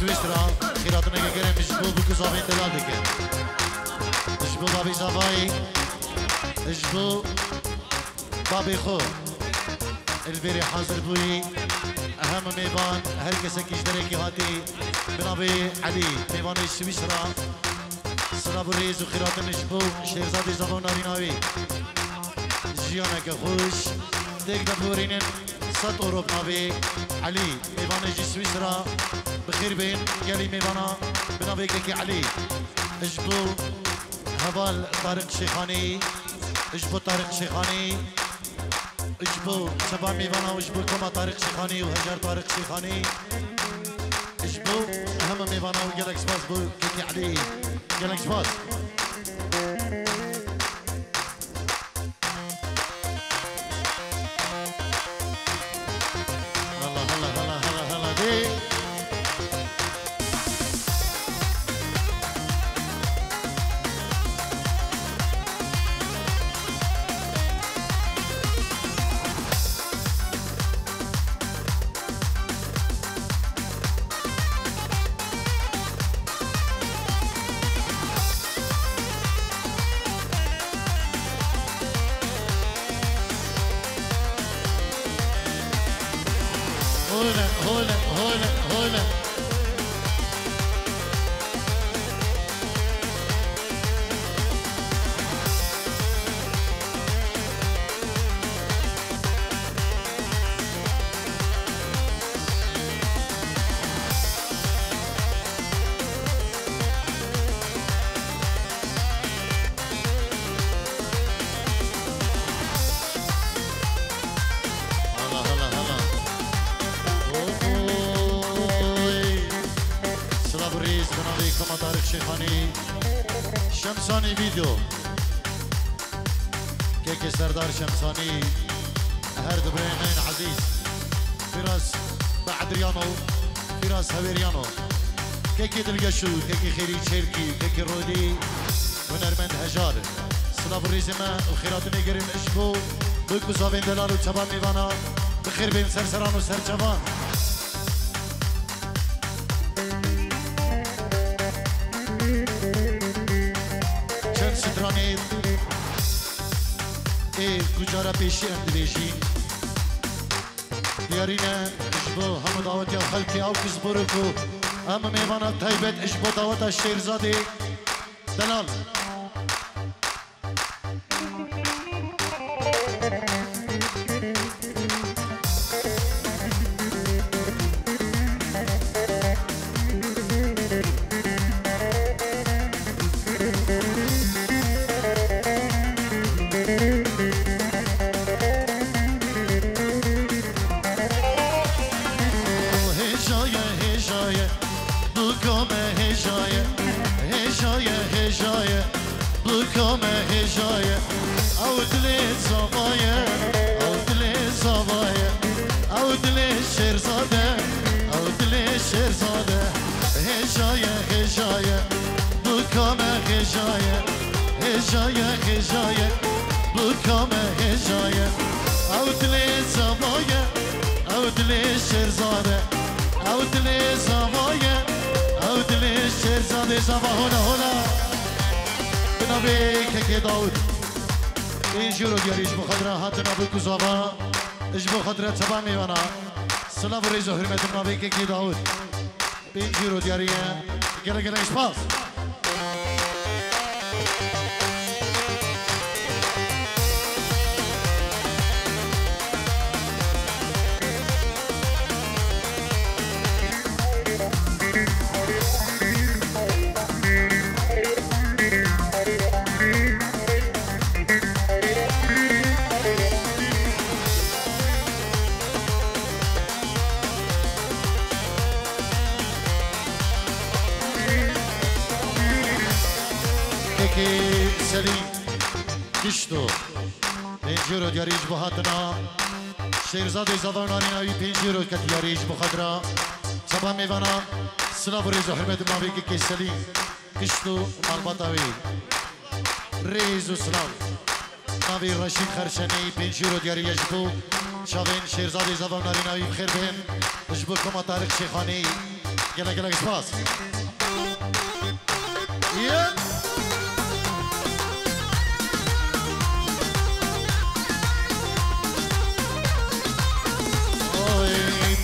سويسرا خيراتنا كريم جبو بكوزافين دلالك جبو بابي زافاي جبو بابي خو الفيري حاضر بوي اهم ميبان هر کسی که اشتراکی هاتی بنابي علي ميبان سويسرا سلام الرئيس وخيراتنا جبو شيرزاد زافون ناريناوي جيانك خوش ديك دبورينن سات اوروب نابي علي ميبان جي سويسرا بخير بين قالي ميبانا بنابي كي علي اجبو هبال طارق شيخاني اجبو طارق شيخاني اجبو شباب ميبانا واجبو كما طارق شيخاني وهجر طارق شيخاني اجبو هم ميبانا وقالك سباس بو كي علي قالك سباس هولا طارق شيخاني شمساني فيديو كيكي سردار شمساني هرد برينين عزيز فراس بعدريانو فراس هويريانو كيكي دلقشو كيكي خيري شيركي كيكي رودي ونرمند هجار سلاب الريزمة وخيرات نيجرين اشبو بيكو زافين دلال وشباب ميوانا بخير بين سرسران وسرجبان سترانید کجارا پیشی اندیشی دیارینه اشبو هم دعوت یا خلقی او کس برکو هم میوانا تایبت اشبو دعوت شیرزادی دلال تبع میوانا سلام و ریزو حرمت نابی که داود بینجی رو دیاریه گله گله اشپاس سلیم کشتو پنجیرو دیاریش بخاطنا شیرزاد زبانانی نوی پنجیرو کتیاریش بخاطرا سبا میوانا سلام و ریزو حرمت ماوی که سلیم کشتو مالباتاوی ریزو سلام نوی رشید خرشنی پنجیرو دیاریش بو شاوین شیرزاد زبانانی نوی بخیر بین اجبو کما طارق شیخانی گلک سپاس یه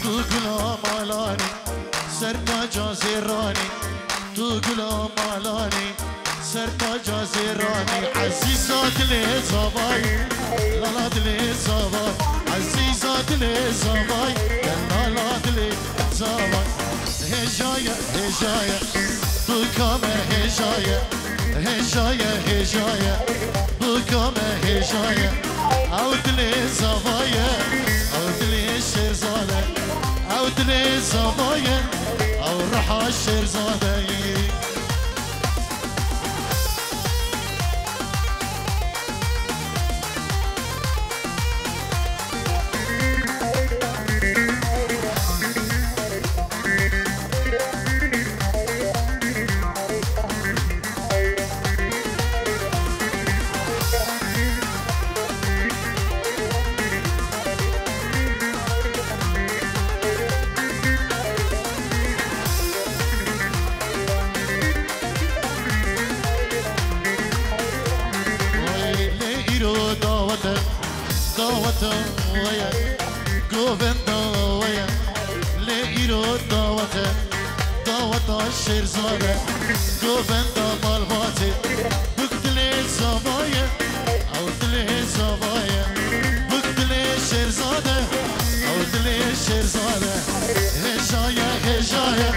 تو گلا مالانی سر تاجا زیرانی تو گلا مالانی سر تاجا زیرانی عزیزات لزابای لالات لزابای عزیزات لزابای لالات لزابای هجایا هجایا bu kame hejaya hejaya hejaya bu kame hejaya avdle zavaya avdle sherzade avdle zavaya av raha sherzade ويا جوفندا ويا ليرو دعوته دعوت الشيرزاده جوفندا مالباتي بكتلي زبايا او تلي زبايا بكتلي شيرزاده او تلي شيرزاده هجايا هجايا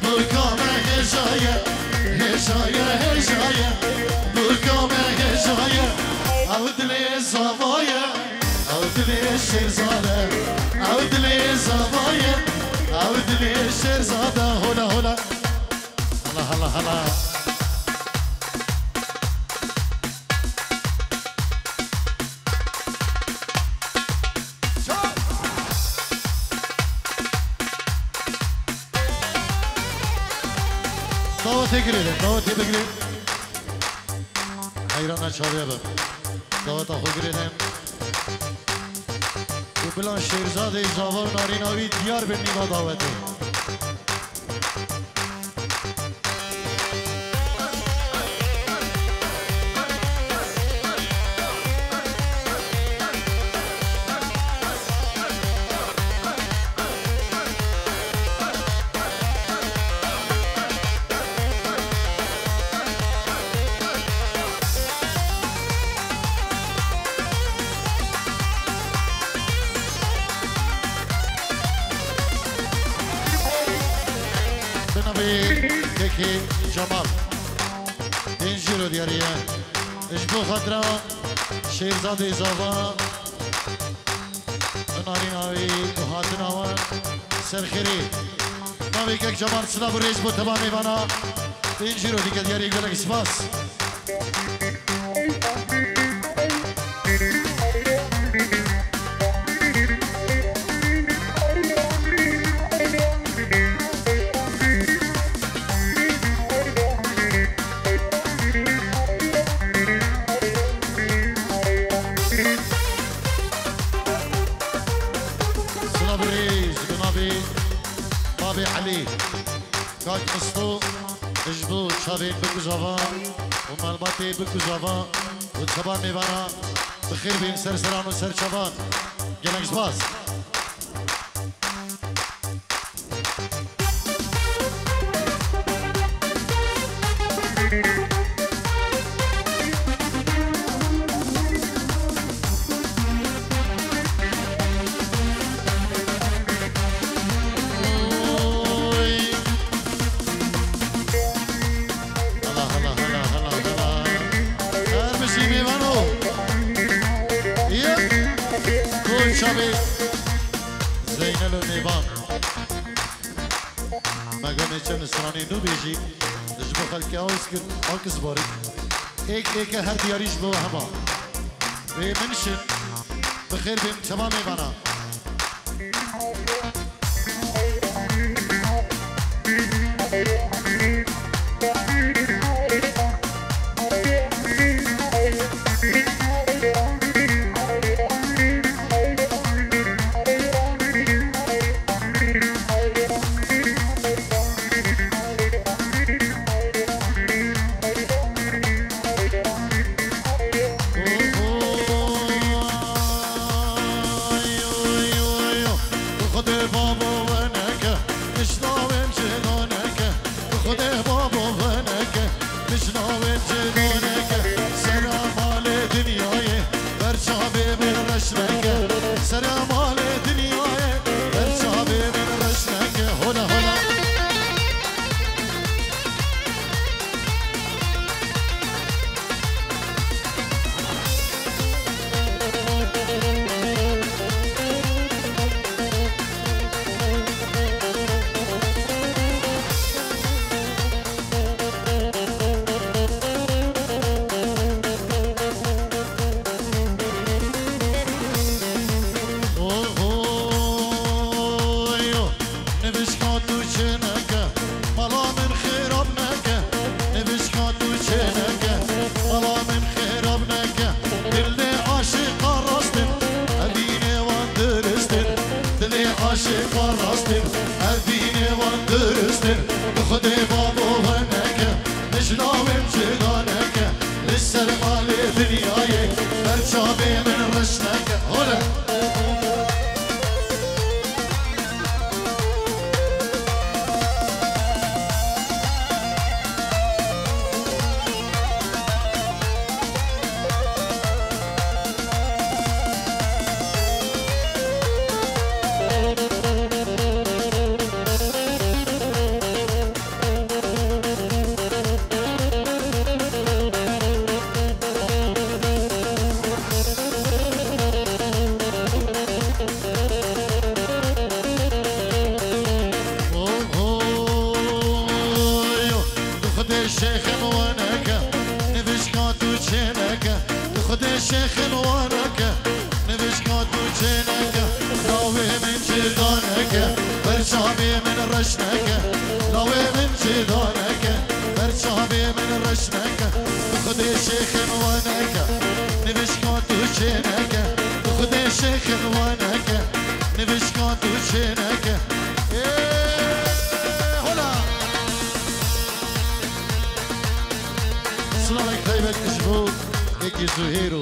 بكامه هجايا هجايا هجايا بكامه هجايا او تلي زبايا عودلي الشيرزادة عودلي الزبايا عودلي الشيرزادة هلا هلا هلا هلا هلا دعوتي قريدة دعوتي بقريد حيرانا شاريبا دعوت أخو قريدين بلان شیرزاده زاور ناریناوی دیار به نیما دعوته كيكي جمال دينجيرو دياريا اجبو خطرة شيرزادي زابا ناريناوي وهاتناوان سرخيري ناوي كيك جمال سلابو ريش بو تبامي بانا دينجيرو ديكا دياري يقولك سباس كاك مستو اجبو شابين بكو زافان ومالباتي بكو زافان وتشبان ميبانا بخير بين سرسران وسر شبان جلنك سباس شبي زينل النظام ما قلنا كم سراني نو بيجي تجبو خلقي اوسكر اوكس باري ايك هر دياريش بو هما بمنشن بخير بهم تمامي بنا شيخ وانك نبش قاتو جينك لاوي من جدانك برشابي من رشنك لاوي من جدانك برشابي من رشنك خدي شيخ وانك نبش قاتو جينك خدي شيخ وانك نبش قاتو جينك سلامك طيبك اشبو يكي زهيرو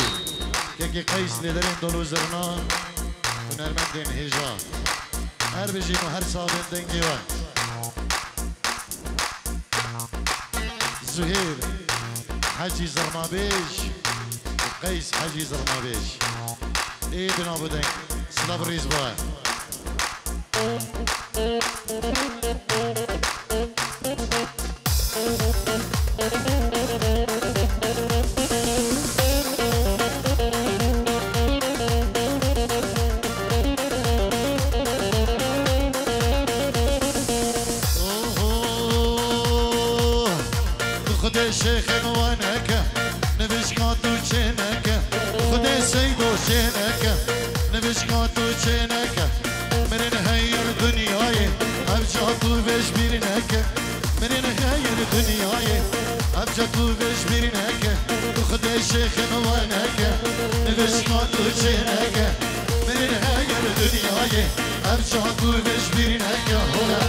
يكي قيس لدرين دولو زرنان ونرمندين هجا هر بجينو هر صابين دنگي وقت زهير حجي زرمابيش وقيس حجي زرمابيش ايه بنابو دنگ سلام الرئيس بوه خدي شيخ وانك نبش قاتو جينك خدي سيدو جينك نبش قاتو جينك من هير دنياي ابجاتو بش بيرنك من هير دنياي ابجاتو بش بيرنك خدي شيخ وانك نبش قاتو جينك من هير دنياي ابجاتو بش بيرنك هلا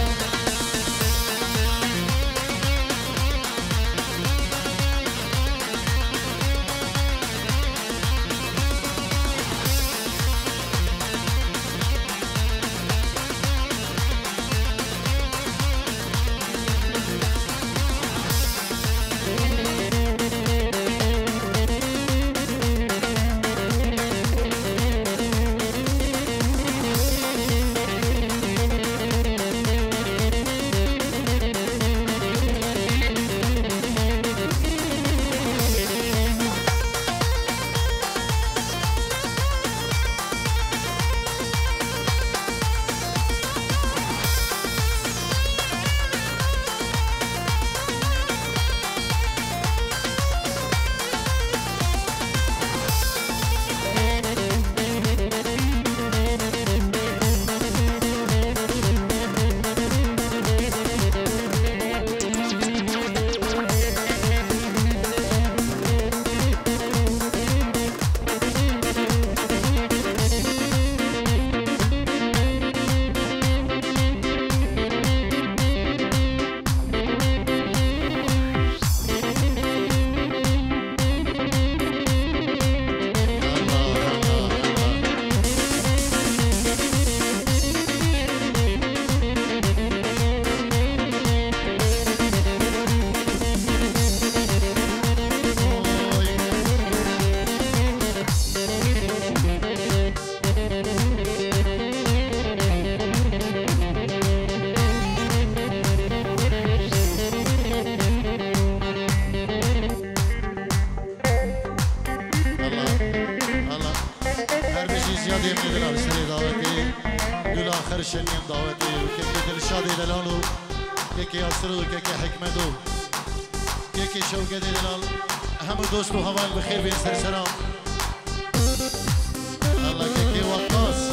شنیم دعوتی که دلشاد دلالو که یاسرو که حکمتو که شوکت دلال همه دوست و حوال بخیر بین سرسرام الله که وقاص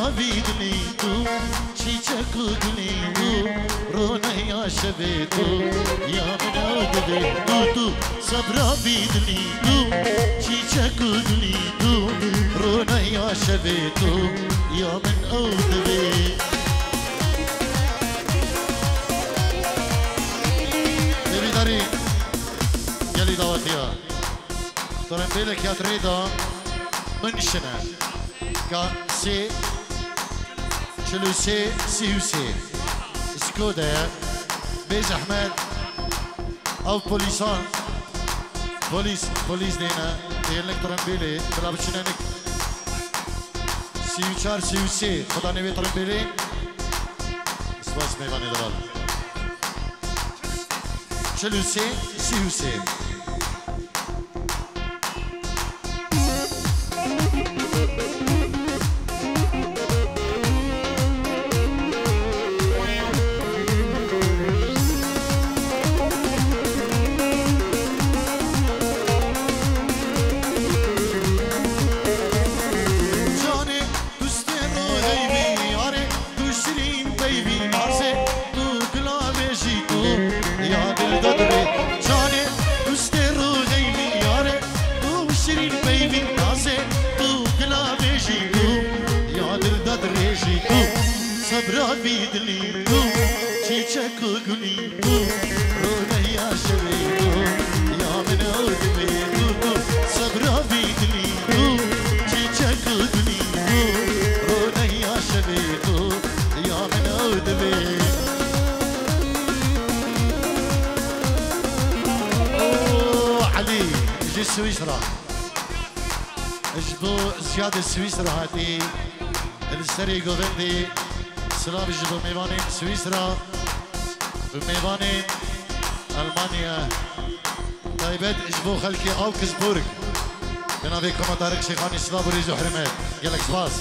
براویدنی تو چیچک و گلی تو رونه یا شبه تو یا من اودبه تو براویدنی تو چیچک و گلی تو رونه یا شبه تو یا من اودبه نبیداری گلی داوتیا دارم بیله که اتریدا منشنه که سی چلو سی و سی سکوده بیز احمد او پولیسان پولیس دینه دیلنک دارم بیله بلا بچنه نک سی و چار سی و سی خدا نوی دارم بیله اسواس میوانی درال چلو سی و سی براویدنی تو چیچک و گلی تو رونه یا شبه تو یا من اودبه تو براویدنی تو چیچک و گلی تو رونه یا شبه تو یا من اودبه علي جي سويسرا اجبو زيادة سويسرا هاتي السري قوفندي سلام جبو ميوانين سويسرا بميوانين ألمانيا طيبت جبو خلكي أوكسبورغ بنا بيكم دارك شيخاني سلام وريزو حرمات قالك سباس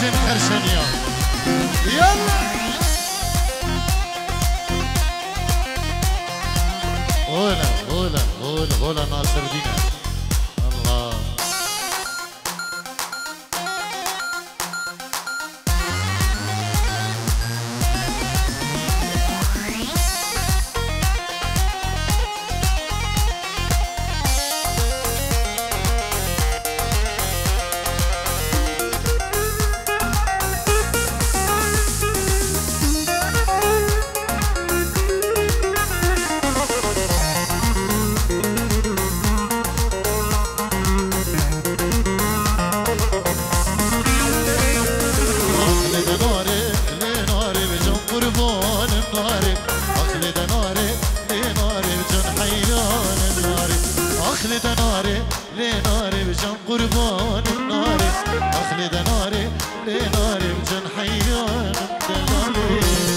جن خرشنيا يلا هولا ناصر دينا الله أخلد ناري لناري بجن قربان الناري أخلد ناري لناري بجن حيان الدلالي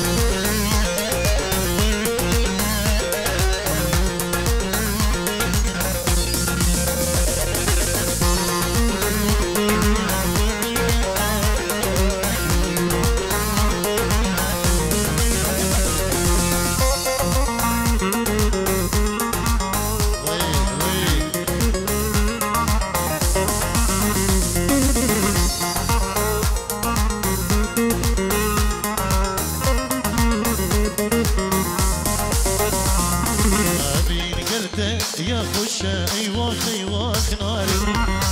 يا خوش ايوا خيواك ناري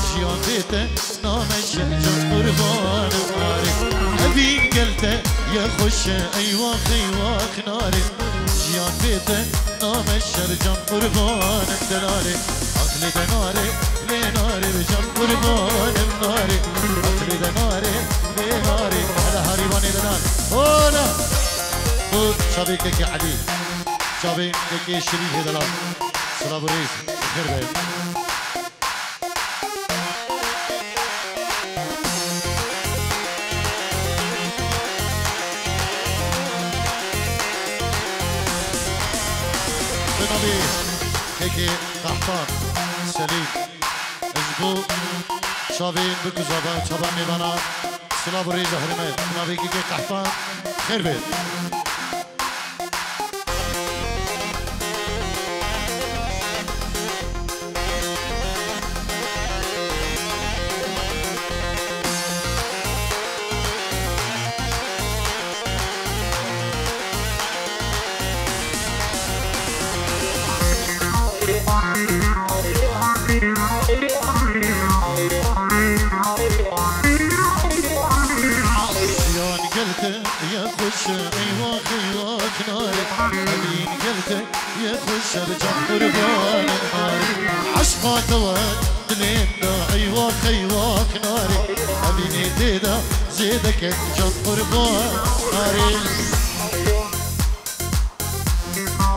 جيان بيته نامش جان قربان ناري ابي قلته يا خوش ايوا خيواك ناري جيان بيته نامش جان قربان دلالي اخلد ناري لناري بجان قربان ناري اخلد ناري لناري على هاريواني دلال هولا خود شبيكك يا علي شبيكك شريف دلال سلام الرئيس خير بيت بنبي هيك قحطان سليم اجبو شابين بكزابان شابان ميبانا سلام الرئيس حرمت بنبي هيك قحطان خير بيت يا خوش ايوا خيواك ناري امين قلته يا خوش رجع قربان ناري عشقا تواد دلينا ايوا خيواك ناري امين ديدا زيدك جان قربان ناري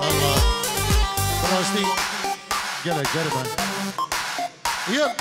الله فراشتي يلا جربان يلا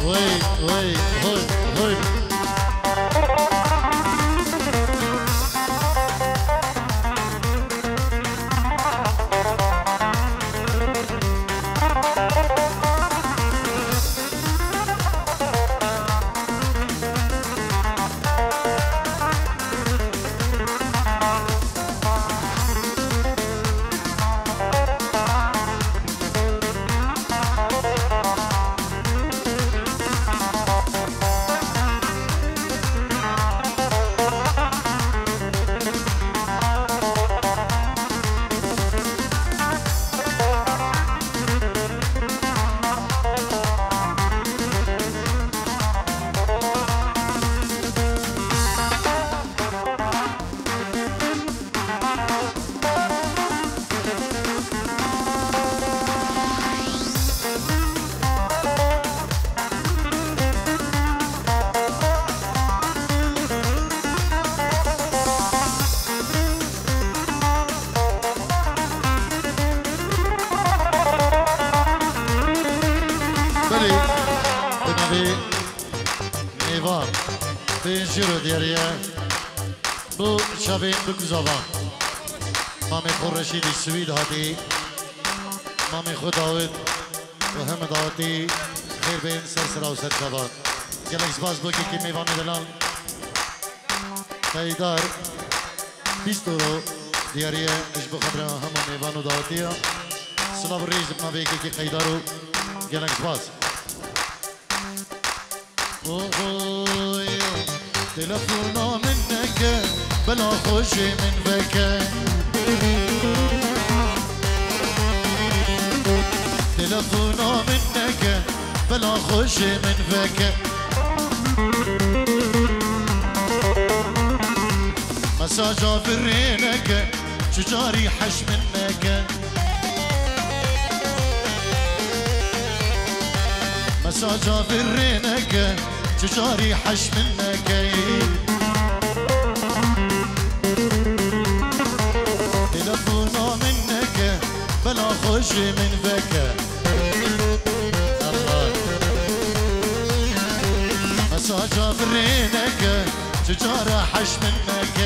وي هوي هوي ایوان بینجیرو دیریه بو شبین بگذابان مامی خور رشیدی سوید هاتی مامی خود داود و همه داوتی خیر بین سرسرا و سر شبان گلک سپاس بو که میوانی دلال خیدار 20 رو دیریه اش بخبره همه میوانو داوتیه سلام ریز بنابه که خیدارو گلک سپاس تلفونا منك بلا خوش من بك تلفونا منك بلا خوش من بك مساجا في رينك شجاري حش منك مساجا في رينك شجاري حش منك تلفونا منك بلا خوش من بك مساجا في رينك شجارة حش منك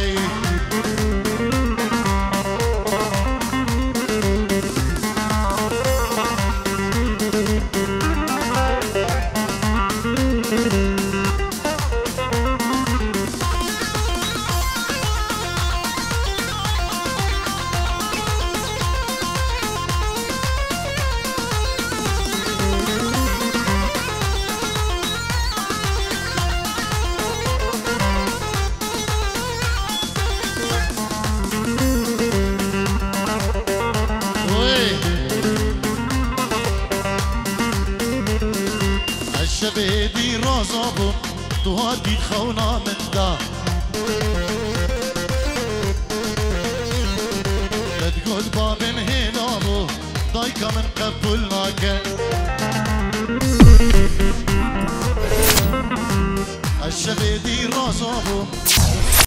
شبيدي رازابو تهادي خونا من دا تقول باب هنابو ضايقة من قبولناك الشبيدي رازابو